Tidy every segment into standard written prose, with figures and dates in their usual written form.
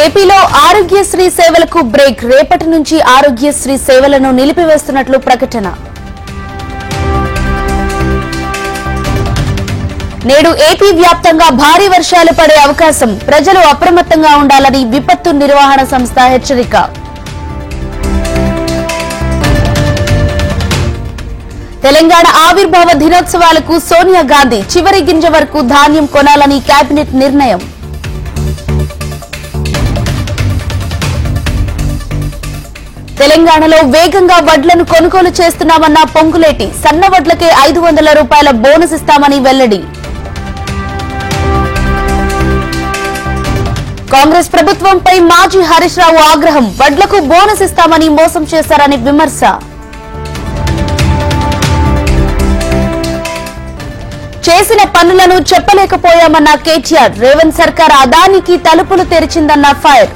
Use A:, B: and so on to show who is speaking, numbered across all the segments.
A: ఏపీలో ఆరోగ్యశ్రీ సేవలకు బ్రేక్. రేపటి నుంచి ఆరోగ్యశ్రీ సేవలను నిలిపివేస్తున్నట్లు ప్రకటన. నేడు ఏపీ వ్యాప్తంగా భారీ వర్షాలు పడే అవకాశం. ప్రజలు అప్రమత్తంగా ఉండాలని విపత్తు నిర్వహణ సంస్థ హెచ్చరిక. తెలంగాణ ఆవిర్భావ దినోత్సవాలకు సోనియా గాంధీ చివరి గింజ వరకు ధాన్యం కొనాలని కేబినెట్ నిర్ణయం. తెలంగాణలో వేగంగా వడ్లను కొనుగోలు చేస్తున్నామన్న పొంగులేటి. సన్న వడ్లకే 500 రూపాయల బోనస్ ఇస్తామని వెల్లడి. కాంగ్రెస్ ప్రభుత్వంపై మాజీ హరీష్ రావు ఆగ్రహం. వడ్లకు బోనస్ ఇస్తామని మోసం చేశారని విమర్శ. చేసిన పనులను చెప్పలేకపోయామన్న కేటీఆర్. రేవంత్ సర్కార్ అదానికి తలుపులు తెరిచిందన్న ఫైర్.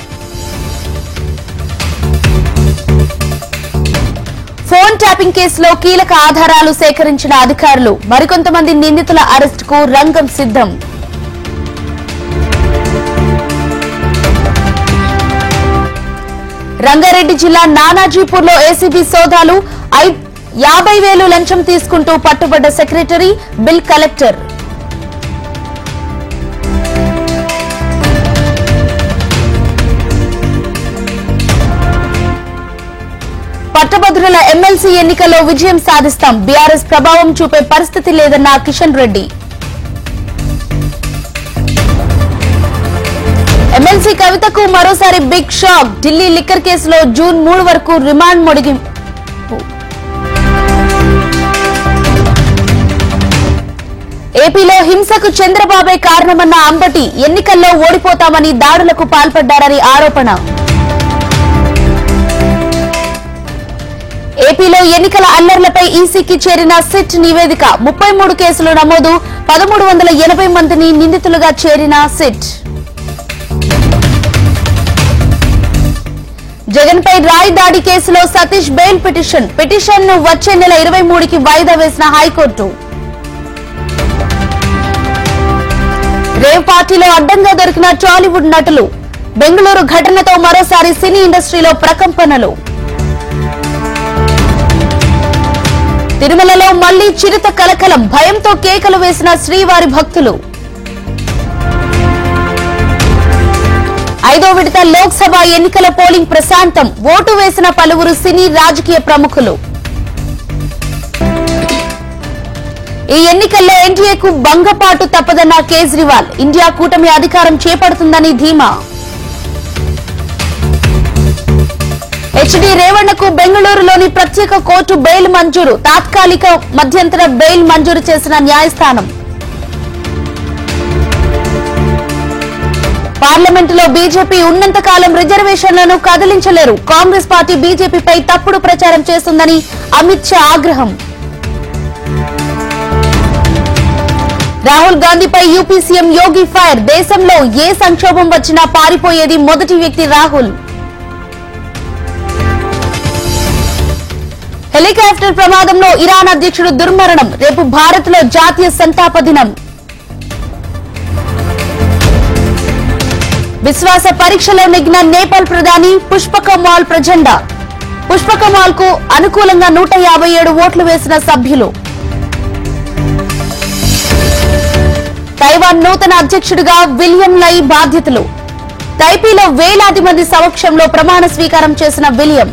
A: ఫోన్ ట్యాపింగ్ కేసులో కీలక ఆధారాలు సేకరించిన అధికారులు. మరికొంతమంది నిందితుల అరెస్టుకు రంగం సిద్ధం. రంగారెడ్డి జిల్లా నానాజీపూర్లో ఏసీబీ సోదాలు. 50,000 లంచం తీసుకుంటూ పట్టుబడ్డ సెక్రటరీ, బిల్ కలెక్టర్. పట్టభద్రుల ఎమ్మెల్సీ ఎన్నికల్లో విజయం సాధిస్తాం. బీఆర్ఎస్ ప్రభావం చూపే పరిస్థితి లేదన్న కిషన్ రెడ్డి. ఎమ్మెల్సీ కవితకు మరోసారి బిగ్ షాక్. ఢిల్లీ లిక్కర్ కేసులో జూన్ 3 వరకు రిమాండ్ పొడిగింపు. ఏపీలో హింసకు చంద్రబాబే కారణమన్న అంబటి. ఎన్నికల్లో ఓడిపోతామని దాడులకు పాల్పడ్డారని ఆరోపణ. ఏపీలో ఎన్నికల అల్లర్లపై ఈసీకి చేరిన సిట్ నివేదిక. 33 కేసులు నమోదు. 1380 మందిని నిందితులుగా చేరిన సిట్. జగన్ పై రాయ్ దాడి కేసులో సతీష్ బెయిల్ పిటిషన్ ను వచ్చే నెల 23కి వాయిదా వేసిన హైకోర్టు. రేవ్ పార్టీలో అడ్డంగా దొరికిన టాలీవుడ్ నటులు. బెంగళూరు ఘటనతో మరోసారి సినీ ఇండస్ట్రీలో ప్రకంపనలు. తిరుమలలో మళ్లీ చిరుత కలకలం. భయంతో కేకలు వేసిన శ్రీవారి భక్తులు. 5వ విడత లోక్సభ ఎన్నికల పోలింగ్ ప్రశాంతం. ఓటు వేసిన పలువురు సినీ రాజకీయ ప్రముఖులు. ఈ ఎన్నికల్లో ఎన్డీఏకు భంగపాటు తప్పదన్న కేజ్రీవాల్. ఇండియా కూటమి అధికారం చేపడుతుందని ధీమా. హెచ్డీ రేవణ్ణకు బెంగళూరులోని ప్రత్యేక కోర్టు బెయిల్ మంజూరు. తాత్కాలిక మధ్యంతర బెయిల్ మంజూరు చేసిన న్యాయస్థానం. పార్లమెంటులో బీజేపీ ఉన్నంతకాలం రిజర్వేషన్లను కదిలించలేరు. కాంగ్రెస్ పార్టీ బీజేపీపై తప్పుడు ప్రచారం చేస్తుందని అమిత్ షా ఆగ్రహం. రాహుల్ గాంధీపై యూపీ సీఎం యోగి ఫైర్. దేశంలో ఏ సంక్షోభం వచ్చినా పారిపోయేది మొదటి వ్యక్తి రాహుల్. హెలికాప్టర్ ప్రమాదంలో ఇరాన్ అధ్యక్షుడు దుర్మరణం. రేపు భారత్ లో జాతీయ సంతాప దినం. విశ్వాస పరీక్షలో నెగ్గిన నేపాల్ ప్రధాని పుష్పకమాల్ ప్రచండ. పుష్పకమాల్ కు అనుకూలంగా 157 ఓట్లు వేసిన సభ్యులు. తైవాన్ నూతన అధ్యక్షుడిగా విలియం లై బాధ్యతలు. తైపీలో వేలాది మంది సమక్షంలో ప్రమాణ స్వీకారం చేసిన విలియం.